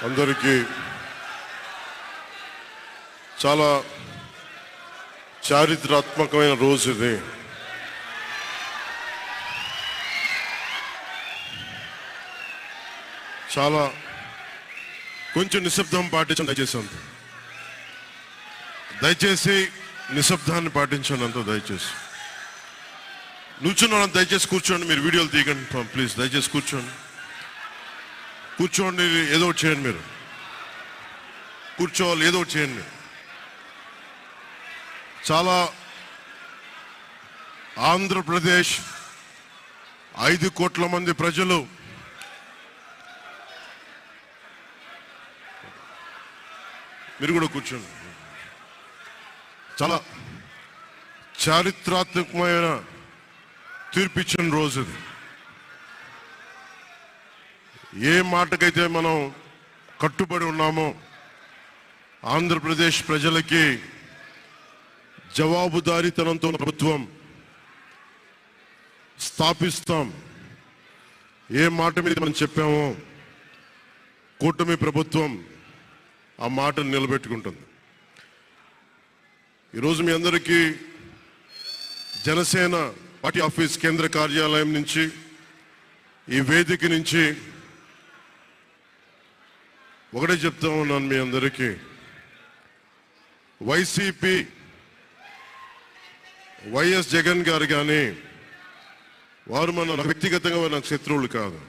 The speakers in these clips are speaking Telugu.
అందరికీ చాలా చారిత్రాత్మకమైన రోజు ఇది. చాలా కొంచెం నిశ్శబ్దం పాటించండి దయచేసి నిశ్శబ్దాన్ని పాటించండి అంత దయచేసి. నుంచున్న దయచేసి కూర్చోండి, మీరు వీడియోలు తీయకండి ప్లీజ్. దయచేసి కూర్చోండి ఏదో ఒకటి చేయండి, మీరు కూర్చోవాలి, ఏదో ఒకటి చేయండి. చాలా ఆంధ్రప్రదేశ్ 5 కోట్ల మంది ప్రజలు మీరు కూడా కూర్చోండి. చాలా చారిత్రాత్మకమైన తీర్పిచ్చిన రోజు ఇది. ఏ మాటకైతే మనం కట్టుబడి ఉన్నామో ఆంధ్రప్రదేశ్ ప్రజలకి జవాబుదారీతనంతో ప్రభుత్వం స్థాపిస్తాం, ఏ మాట మీద మనం చెప్పామో కూటమి ప్రభుత్వం ఆ మాటను నిలబెట్టుకుంటుంది. ఈరోజు మీ అందరికీ జనసేన పార్టీ ఆఫీస్ కేంద్ర కార్యాలయం నుంచి, ఈ వేదిక నుంచి ఒకటే చెప్తా ఉన్నాను మీ అందరికీ, వైసీపీ వైఎస్ జగన్ గారు కానీ వారు మన వ్యక్తిగతంగా నాకు శత్రువులు కాదు.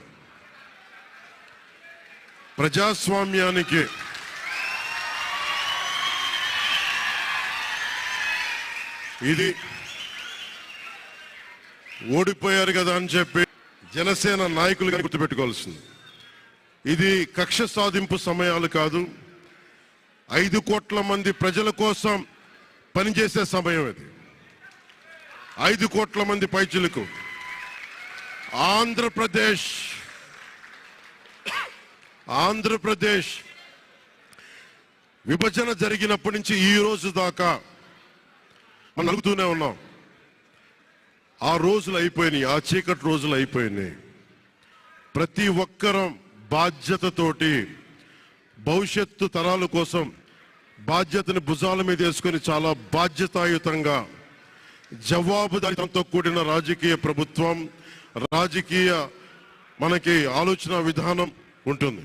ప్రజాస్వామ్యానికి ఇది ఓడిపోయారు కదా అని చెప్పి జనసేన నాయకులుగా గుర్తుపెట్టుకోవాల్సింది. ఇది కక్ష సాధింపు సమయాలు కాదు, 5 కోట్ల మంది ప్రజల కోసం పనిచేసే సమయం ఇది. 5 కోట్ల మంది పైచిలకు ఆంధ్రప్రదేశ్ విభజన జరిగినప్పటి నుంచి ఈ రోజు దాకా మనం అడుగుతూనే ఉన్నాం. ఆ రోజులు అయిపోయినాయి, ఆ చీకటి రోజులు అయిపోయినాయి. ప్రతి ఒక్కరం బాధ్యతతోటి భవిష్యత్తు తరాల కోసం బాధ్యతని భుజాల మీద వేసుకొని చాలా బాధ్యతాయుతంగా జవాబుదారీతనంతో కూడిన రాజకీయ ప్రభుత్వం, రాజకీయ మనకి ఆలోచన విధానం ఉంటుంది.